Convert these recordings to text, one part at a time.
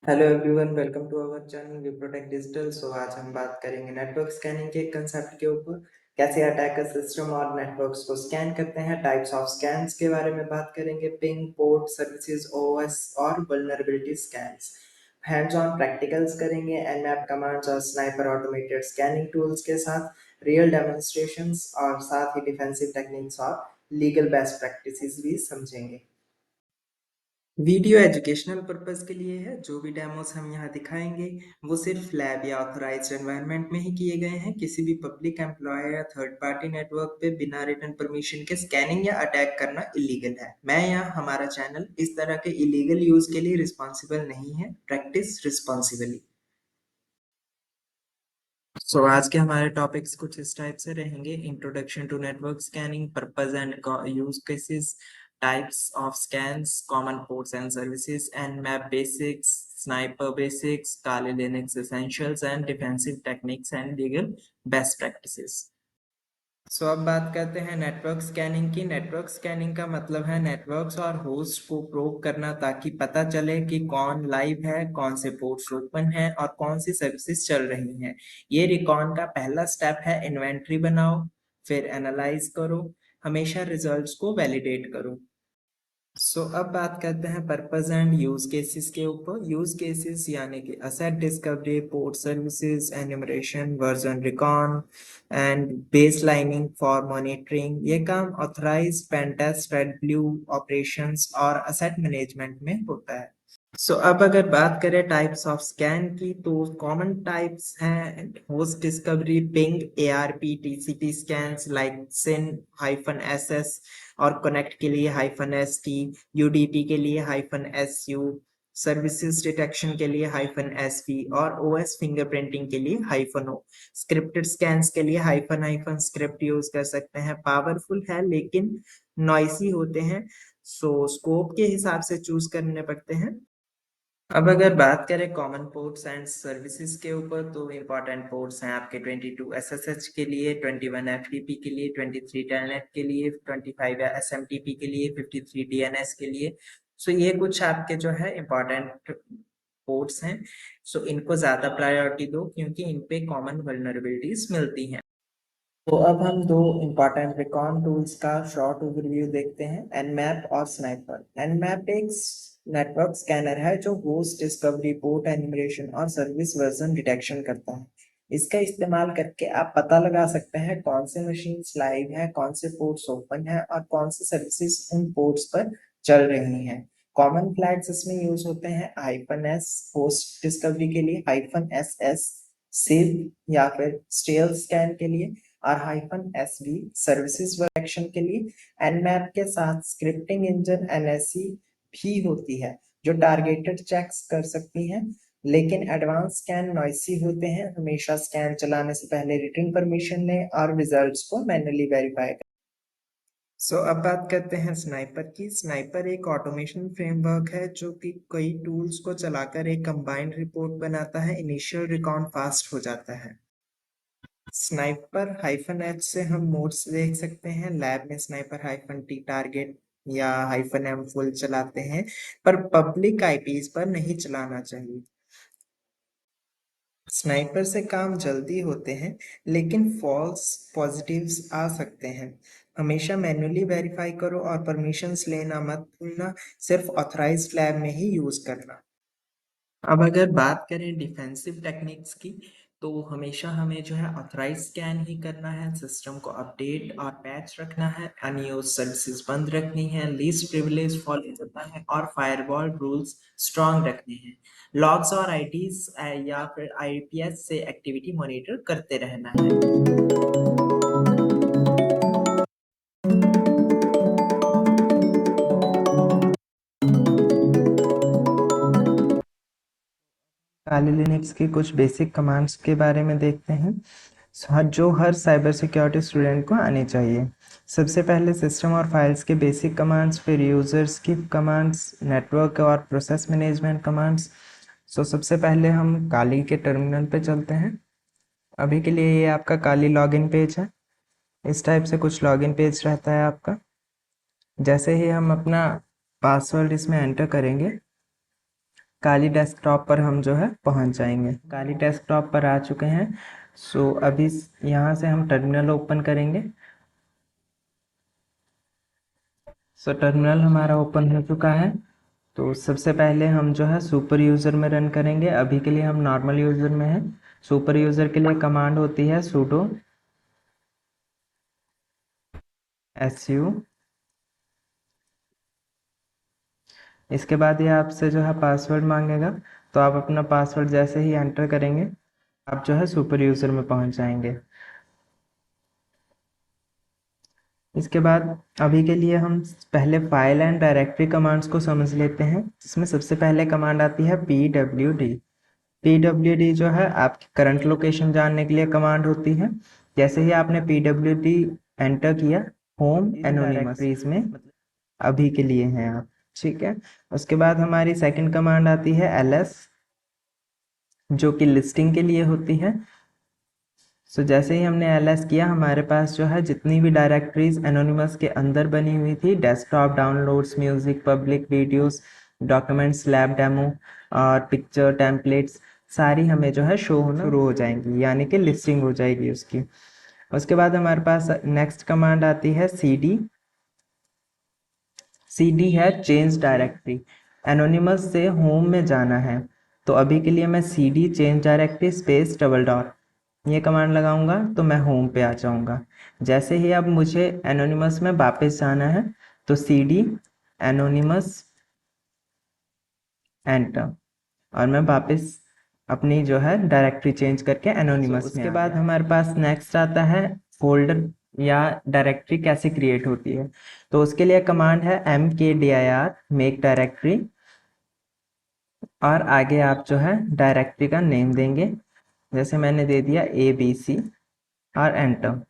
Hello everyone, welcome to our channel we protect digital. आज हम बात करेंगे नेटवर्क स्कैनिंग के कंसेप्ट के ऊपर। कैसे अटैकर सिस्टम और नेटवर्क्स को स्कैन करते हैं, टाइप्स ऑफ स्कैन्स के बारे में बात करेंगे, पिंग, पोर्ट सर्विसेज, ओएस और vulnerability scans. Hands on practicals करेंगे, एनमैप कमांड्स और स्नाइपर ऑटोमेटेड स्कैनिंग टूल्स के साथ रियल डेमोन्स्ट्रेशंस, और साथ ही डिफेंसिव टेक्निक्स और लीगल बेस्ट प्रैक्टिसेस भी समझेंगे। वीडियो एजुकेशनल पर्पस के लिए है। जो भी डेमोस हम यहाँ दिखाएंगे वो सिर्फ लैब या ऑथराइज्ड एनवायरनमेंट में ही किए गए हैं। किसी भी पब्लिक एम्प्लॉय या थर्ड पार्टी नेटवर्क पे बिना रिटन परमिशन के स्कैनिंग या अटैक करना इलीगल है। मैं या हमारा चैनल इस तरह के इलीगल यूज के लिए रिस्पॉन्सिबल नहीं है। Practice responsibly. आज के हमारे टॉपिक्स कुछ इस टाइप से रहेंगे: introduction to network scanning, purpose and use cases, types of scans, common ports and services, and map basics, sniper basics, Kali Linux essentials, and defensive techniques and legal best practices. अब बात करते हैं network scanning की। Network scanning का मतलब है networks और host को प्रोब करना, ताकि पता चले कि कौन लाइव है, कौन से पोर्ट्स ओपन हैं और कौन सी सर्विसेज चल रही हैं। ये रिकॉन का पहला स्टेप है। इन्वेंट्री बनाओ, फिर एनालाइज करो, हमेशा रिजल्ट्स को वैलिडेट करो। अब बात करते हैं पर्पस एंड यूज केसेस के ऊपर। यूज केसेस यानी कि asset discovery, port services, enumeration, version recon and baselining for monitoring. ये काम authorized pen test, red blue operations और असेट मैनेजमेंट में होता है। अब अगर बात करें टाइप्स ऑफ स्कैन की, तो कॉमन टाइप्स हैं host discovery, ping, ARP, TCP scans like SYN -ss और कनेक्ट के लिए -st, यूडीपी के लिए -su, सर्विसेज डिटेक्शन के लिए -sv और ओएस फिंगरप्रिंटिंग के लिए -o। स्क्रिप्टेड स्कैन्स के लिए हाइफन स्क्रिप्ट यूज कर सकते हैं। पावरफुल है लेकिन नॉइसी होते हैं, स्कोप के हिसाब से चूज करने पड़ते हैं। अब अगर बात करें कॉमन पोर्ट्स एंड सर्विसेज के ऊपर, तो इम्पोर्टेंट पोर्ट्स हैं आपके 22 SSH के लिए, 21 FTP के लिए, 23 टेलनेट के लिए, 25 SMTP के लिए, 53 DNS के लिए। ये कुछ आपके जो है इम्पोर्टेंट पोर्ट्स हैं। इनको ज्यादा प्रायोरिटी दो, क्योंकि इन पे कॉमन वल्नरेबिलिटीज मिलती हैं। अब हम दो इम्पोर्टेंट रिकॉन टूल्स का शॉर्ट ओवरव्यू देखते हैं, एनमैप और स्नाइपर। एनमैप एक नेटवर्क स्कैनर है जो होस्ट डिस्कवरी, पोर्ट एन्यूमरेशन और सर्विस वर्जन डिटेक्शन करता है। इसका इस्तेमाल करके आप पता लगा सकते हैं कौन से मशीन लाइव है, कौन से पोर्ट्स ओपन है और कौन से सर्विसेज उन पोर्ट्स पर चल रही हैं। कॉमन फ्लैग्स इसमें यूज होते हैं: -s होस्ट डिस्कवरी के लिए, -ss सिव या फिर स्टेल स्कैन के लिए, और -sv सर्विसेज प्रोटेक्शन के लिए। एनमैप के साथ स्क्रिप्टिंग इंजन एनएससी भी होती है, जो टारगेटेड चेक्स कर सकती हैं, लेकिन एडवांस स्कैन नॉइसी होते हैं। हमेशा स्कैन चलाने से पहले रिटन परमिशन लें और रिजल्ट्स को मैन्युअली वेरीफाई करें। अब बात करते हैं स्नाइपर की। स्नाइपर एक ऑटोमेशन फ्रेमवर्क है जो कि कई टूल्स को चलाकर एक कंबाइंड रिपोर्ट बनाता है। इनिशियल रिकॉन फास्ट हो जाता है। स्नाइपर -h से हम मोड्स देख सकते हैं। लैब में स्नाइपर -t टारगेट या -m फुल चलाते हैं, पर पब्लिक आईपीज पर नहीं चलाना चाहिए। स्नाइपर से काम जल्दी होते हैं, लेकिन फॉल्स पॉजिटिव्स आ सकते हैं। हमेशा मैन्युअली वेरीफाई करो और परमिशंस लेना मत भूलना। सिर्फ ऑथराइज्ड लैब में ही यूज करना। अब अगर बात करें डिफेंसिव टेक्निक्स की, तो हमेशा हमें जो है ऑथराइज स्कैन ही करना है, सिस्टम को अपडेट और पैच रखना है, अनयूज सर्विसेज बंद रखनी है, लीस्ट प्रिविलेज फॉलो करना है और फायरवॉल रूल्स स्ट्रांग रखने हैं। लॉग्स और आईटीज या फिर आईपीएस से एक्टिविटी मॉनिटर करते रहना है। काली लिनक्स के कुछ बेसिक कमांड्स के बारे में देखते हैं, जो हर साइबर सिक्योरिटी स्टूडेंट को आनी चाहिए। सबसे पहले सिस्टम और फाइल्स के बेसिक कमांड्स, फिर यूजर्स की कमांड्स, नेटवर्क और प्रोसेस मैनेजमेंट कमांड्स। सबसे पहले हम काली के टर्मिनल पे चलते हैं। अभी के लिए ये आपका काली लॉगिन पेज है। इस टाइप से कुछ लॉगिन पेज रहता है आपका। जैसे ही हम अपना पासवर्ड इसमें एंटर करेंगे, काली डेस्कटॉप पर हम जो है पहुंच जाएंगे। काली डेस्कटॉप पर आ चुके हैं। सो अभी यहाँ से हम टर्मिनल ओपन करेंगे। सो टर्मिनल हमारा ओपन हो चुका है। तो सबसे पहले हम जो है सुपर यूज़र में रन करेंगे। अभी के लिए हम नॉर्मल यूज़र में हैं। सुपर यूज़र के लिए कमांड होती है sudo su। इसके बाद ये आपसे जो है पासवर्ड मांगेगा, तो आप अपना पासवर्ड जैसे ही एंटर करेंगे आप जो है सुपर यूज़र में पहुंच जाएंगे। इसके बाद अभी के लिए हम पहले फाइल एंड डायरेक्टरी कमांड्स को समझ लेते हैं, जिसमें सबसे पहले कमांड आती है pwd। pwd जो है आपकी करंट लोकेशन जानने के लिए कमांड होती है। जैसे ही आपने pwd एंटर किया, होम एनोनिमस में अभी के लिए हैं आप, ठीक है। उसके बाद हमारी सेकंड कमांड आती है ls, जो कि लिस्टिंग के लिए होती है। सो जैसे ही हमने ls किया, हमारे पास जो है जितनी भी डायरेक्टरीज एनोनिमस के अंदर बनी हुई थी, desktop, downloads, music, public, videos, documents, lab demo और पिक्चर, टेम्पलेट्स, सारी हमें जो है शो होना शुरू हो जाएंगी, यानी कि लिस्टिंग हो जाएगी उसकी। उसके बाद हमारे पास नेक्स्ट कमांड आती है cd। cd है चेंज डायरेक्टरी। एनोनिमस से होम में जाना है, तो अभी के लिए मैं cd change directory space double dot ये कमांड लगाऊंगा तो मैं होम पे आ जाऊंगा। जैसे ही अब मुझे एनोनिमस में वापस जाना है, तो cd एनोनिमस एंटर, और मैं वापस अपनी जो है डायरेक्टरी चेंज करके एनोनिमस में उसके बाद हमारे पास नेक्स्ट आता है फोल्डर या डायरेक्टरी कैसे क्रिएट होती है। तो उसके लिए कमांड है mkdir मेक डायरेक्टरी, और आगे आप जो है डायरेक्टरी का नेम देंगे। जैसे मैंने दे दिया abc और एंटर।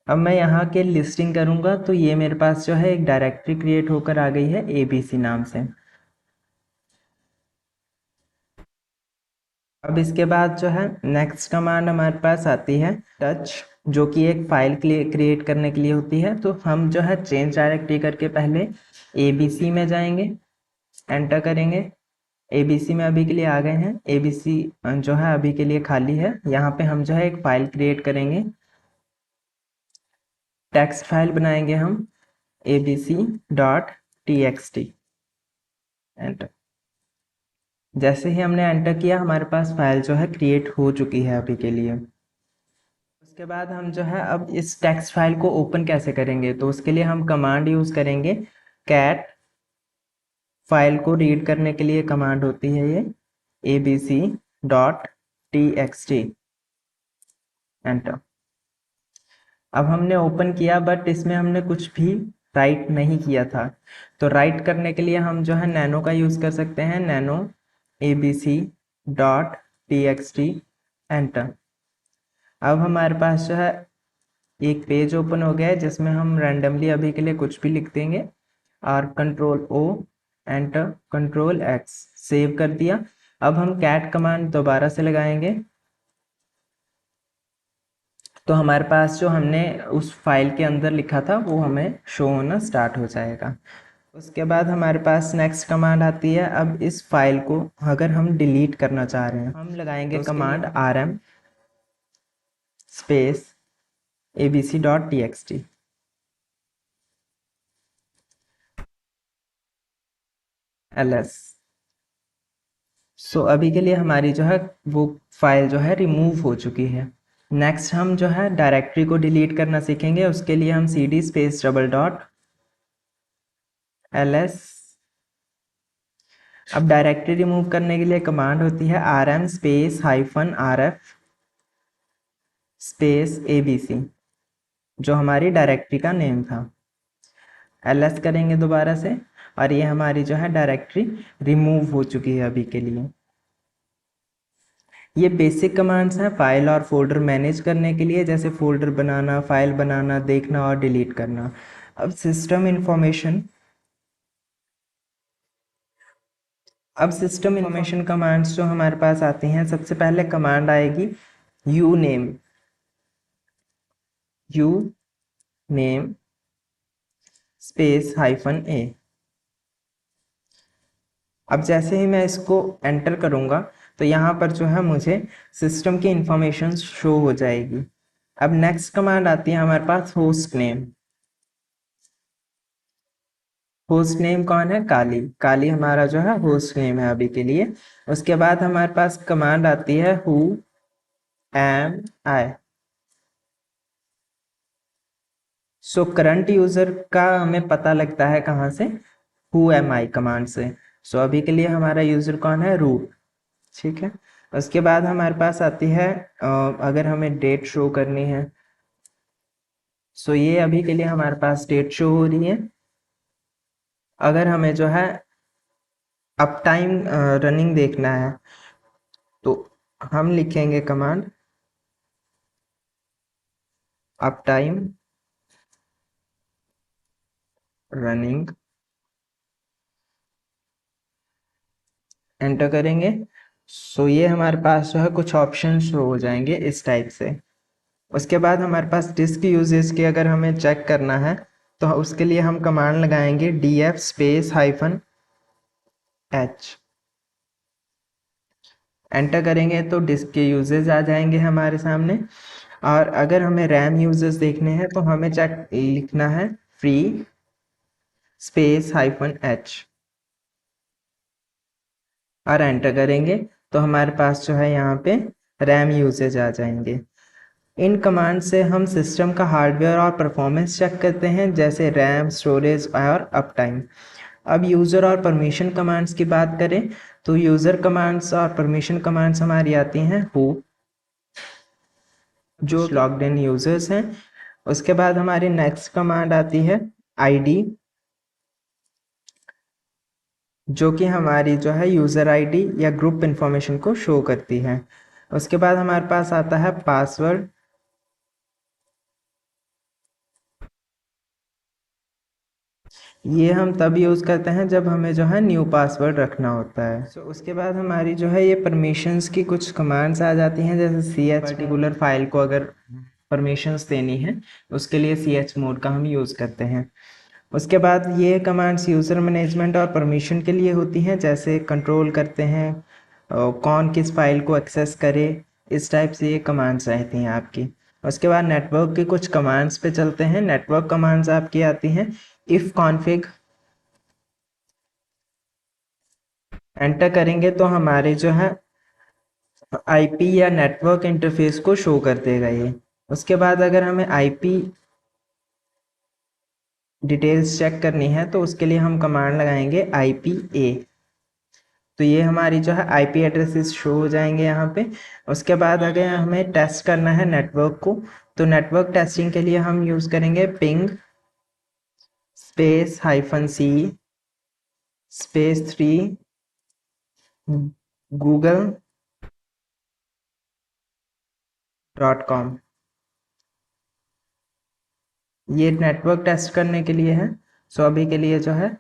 अब मैं यहाँ के लिस्टिंग करूँगा तो ये मेरे पास जो है एक डायरेक्टरी क्रिएट होकर आ गई है abc नाम से। अब इसके बाद जो है नेक्स्ट कमांड हमारे पास आती है टच, जो कि एक फाइल क्रिएट करने के लिए होती है। तो हम जो है चेंज डायरेक्टरी करके पहले abc में जाएंगे, एंटर करेंगे। abc में अभी के लिए आ गए हैं। abc जो है अभी के लिए खाली है। यहाँ पे हम जो है एक फाइल क्रिएट करेंगे, टेक्स्ट फाइल बनाएंगे हम abc.txt, एंटर। जैसे ही हमने एंटर किया, हमारे पास फाइल जो है क्रिएट हो चुकी है अभी के लिए। उसके बाद हम जो है अब इस टेक्स्ट फाइल को ओपन कैसे करेंगे, तो उसके लिए हम कमांड यूज करेंगे कैट। फाइल को रीड करने के लिए कमांड होती है ये abc.txt, एंटर। अब हमने ओपन किया, बट इसमें हमने कुछ भी राइट नहीं किया था। तो राइट करने के लिए हम जो है नैनो का यूज कर सकते हैं, नैनो abc.txt, एंटर। अब हमारे पास जो है एक पेज ओपन हो गया है, जिसमें हम रैंडमली अभी के लिए कुछ भी लिख देंगे, और control O, enter, control X, save कर दिया। अब हम कैट कमांड दोबारा से लगाएंगे, तो हमारे पास जो हमने उस फाइल के अंदर लिखा था वो हमें शो होना स्टार्ट हो जाएगा। उसके बाद हमारे पास नेक्स्ट कमांड आती है। अब इस फाइल को अगर हम डिलीट करना चाह रहे हैं, हम लगाएंगे command rm space abc.txt, ls। सो अभी के लिए हमारी जो है वो फाइल जो है रिमूव हो चुकी है। नेक्स्ट हम जो है डायरेक्टरी को डिलीट करना सीखेंगे। उसके लिए हम cd space double dot ls। अब डायरेक्टरी रिमूव करने के लिए कमांड होती है rm space -rf space abc, जो हमारी डायरेक्टरी का नेम था। ls करेंगे दोबारा से, और ये हमारी जो है डायरेक्टरी रिमूव हो चुकी है अभी के लिए। ये बेसिक कमांड्स हैं फाइल और फोल्डर मैनेज करने के लिए, जैसे फोल्डर बनाना, फाइल बनाना, देखना और डिलीट करना। अब सिस्टम इंफॉर्मेशन कमांड्स जो हमारे पास आती हैं, सबसे पहले कमांड आएगी यू नेम स्पेस -a। अब जैसे ही मैं इसको एंटर करूँगा तो यहाँ पर जो है मुझे सिस्टम की इंफॉर्मेशन शो हो जाएगी। अब नेक्स्ट कमांड आती है हमारे पास होस्ट नेम। होस्ट नेम कौन है? काली। काली हमारा जो है होस्ट नेम है अभी के लिए। उसके बाद हमारे पास कमांड आती है who am I. So current user का हमें पता लगता है कहाँ से? हु एम आई कमांड से। सो अभी के लिए हमारा यूजर कौन है? रूट। ठीक है। उसके बाद हमारे पास आती है अगर हमें डेट शो करनी है, सो ये अभी के लिए हमारे पास डेट शो हो रही है। अगर हमें जो है अप टाइम रनिंग देखना है तो हम लिखेंगे command up time running, enter करेंगे। सो ये हमारे पास जो है कुछ ऑप्शन शो हो जाएंगे इस टाइप से। उसके बाद हमारे पास डिस्क यूजेज की अगर हमें चेक करना है तो उसके लिए हम कमांड लगाएंगे df space hyphen h। Enter करेंगे तो डिस्क के यूजेज आ जाएंगे हमारे सामने। और अगर हमें रैम यूजेस देखने हैं तो हमें चेक लिखना है फ्री स्पेस हाइफन h और एंटर करेंगे तो हमारे पास जो है यहाँ पे रैम यूजेज आ जाएंगे। इन कमांड से हम सिस्टम का हार्डवेयर और परफॉर्मेंस चेक करते हैं, जैसे रैम, स्टोरेज और अप टाइम। अब यूज़र और परमिशन कमांड्स की बात करें तो यूज़र कमांड्स और परमिशन कमांड्स हमारी आती हैं हु, जो लॉग्ड इन यूजर्स हैं। उसके बाद हमारी नेक्स्ट कमांड आती है आईडी, जो कि हमारी जो है यूज़र आईडी या ग्रुप इंफॉर्मेशन को शो करती है। उसके बाद हमारे पास आता है पासवर्ड। ये हम तब यूज़ करते हैं जब हमें जो है न्यू पासवर्ड रखना होता है। उसके बाद हमारी जो है ये परमिशंस की कुछ कमांड्स आ जाती हैं, जैसे सी एच पर्टिकुलर फाइल को अगर परमिशंस देनी है उसके लिए सी एच मोड का हम यूज़ करते हैं। उसके बाद ये कमांड्स यूज़र मैनेजमेंट और परमिशन के लिए होती हैं, जैसे कंट्रोल करते हैं कौन किस फाइल को एक्सेस करे, इस टाइप से ये कमांड्स रहती हैं आपकी। उसके बाद नेटवर्क के कुछ कमांड्स पे चलते हैं। नेटवर्क कमांड्स आपकी आती हैं इफ़ कॉन्फ़िग। एंटर करेंगे तो हमारे जो है आईपी या नेटवर्क इंटरफेस को शो कर देगा ये। उसके बाद अगर हमें आईपी डिटेल्स चेक करनी है तो उसके लिए हम कमांड लगाएंगे IPA। तो ये हमारी जो है आईपी एड्रेसेस शो हो जाएंगे यहाँ पे। उसके बाद अगर हमें टेस्ट करना है नेटवर्क को तो नेटवर्क टेस्टिंग के लिए हम यूज़ करेंगे ping space -C space 3 google.com। ये नेटवर्क टेस्ट करने के लिए है। सो अभी के लिए जो है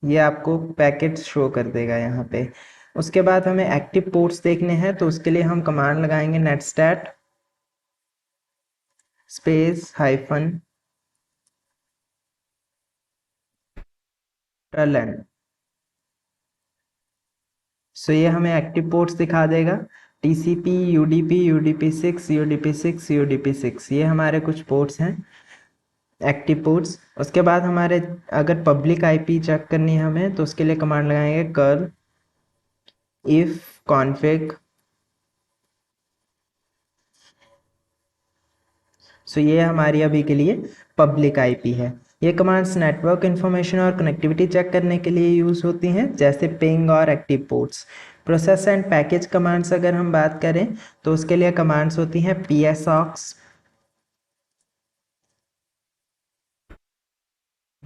ये आपको पैकेट शो कर देगा यहाँ पे। उसके बाद हमें एक्टिव पोर्ट्स देखने हैं तो उसके लिए हम कमांड लगाएंगे netstat स्पेस -ln। सो ये हमें एक्टिव पोर्ट्स दिखा देगा TCP, UDP, UDP6, UDP6, UDP6। ये हमारे कुछ पोर्ट्स हैं, एक्टिव पोर्ट्स। उसके बाद हमारे अगर पब्लिक आईपी चेक करनी है हमें तो उसके लिए कमांड लगाएंगे curl if config। सो ये हमारी अभी के लिए पब्लिक आईपी है। ये कमांड्स नेटवर्क इन्फॉर्मेशन और कनेक्टिविटी चेक करने के लिए यूज़ होती हैं, जैसे पिंग और active ports. Process and package commands अगर हम बात करें तो उसके लिए कमांड्स होती हैं psox,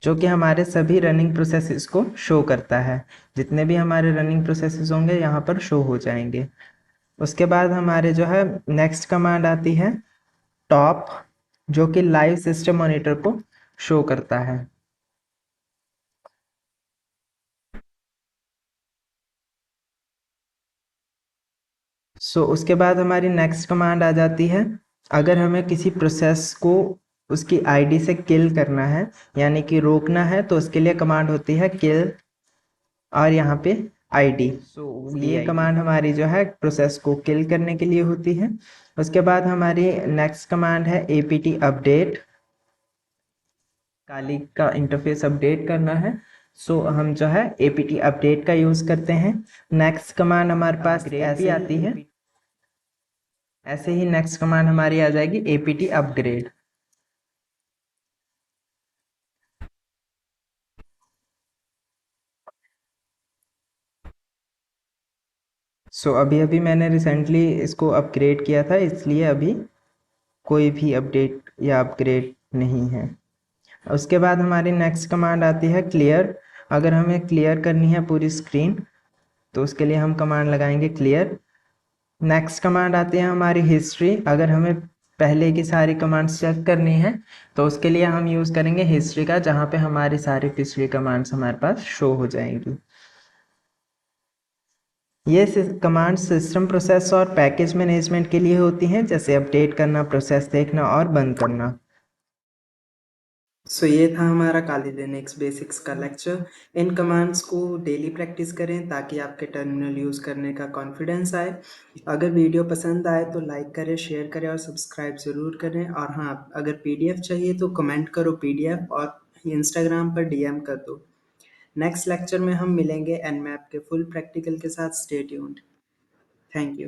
जो कि हमारे सभी रनिंग प्रोसेसेस को शो करता है। जितने भी हमारे रनिंग प्रोसेसेस होंगे यहाँ पर शो हो जाएंगे। उसके बाद हमारे जो है नेक्स्ट कमांड आती है टॉप, जो कि लाइव सिस्टम मॉनिटर को शो करता है। उसके बाद हमारी नेक्स्ट कमांड आ जाती है अगर हमें किसी प्रोसेस को उसकी आईडी से किल करना है, यानी कि रोकना है, तो उसके लिए कमांड होती है किल और यहाँ पे आईडी। ये कमांड हमारी जो है प्रोसेस को किल करने के लिए होती है। उसके बाद हमारी नेक्स्ट कमांड है apt अपडेट। काली का इंटरफेस अपडेट करना है, सो हम जो है apt अपडेट का यूज करते हैं। नेक्स्ट कमांड हमारे पास ऐसी आती है, ऐसे ही नेक्स्ट कमांड हमारी आ जाएगी apt अपग्रेड। अभी अभी मैंने रिसेंटली इसको अपग्रेड किया था, इसलिए अभी कोई भी अपडेट या अपग्रेड नहीं है। उसके बाद हमारी नेक्स्ट कमांड आती है क्लियर। अगर हमें क्लियर करनी है पूरी स्क्रीन तो उसके लिए हम कमांड लगाएंगे क्लियर। नेक्स्ट कमांड आती है हमारी हिस्ट्री। अगर हमें पहले की सारी कमांड्स चेक करनी है तो उसके लिए हम यूज़ करेंगे हिस्ट्री का, जहाँ पे हमारी सारी पिछली कमांड्स हमारे पास शो हो जाएंगी। ये कमांड सिस्टम प्रोसेस और पैकेज मैनेजमेंट के लिए होती हैं, जैसे अपडेट करना, प्रोसेस देखना और बंद करना। ये था हमारा काली लिनक्स बेसिक्स का लेक्चर। इन कमांड्स को डेली प्रैक्टिस करें ताकि आपके टर्मिनल यूज़ करने का कॉन्फिडेंस आए। अगर वीडियो पसंद आए तो लाइक करें, शेयर करें और सब्सक्राइब ज़रूर करें। और हाँ, अगर पीडीएफ चाहिए तो कमेंट करो पीडीएफ और इंस्टाग्राम पर डीएम कर दो। नेक्स्ट लेक्चर में हम मिलेंगे एनमैप के फुल प्रैक्टिकल के साथ। Stay tuned. Thank you.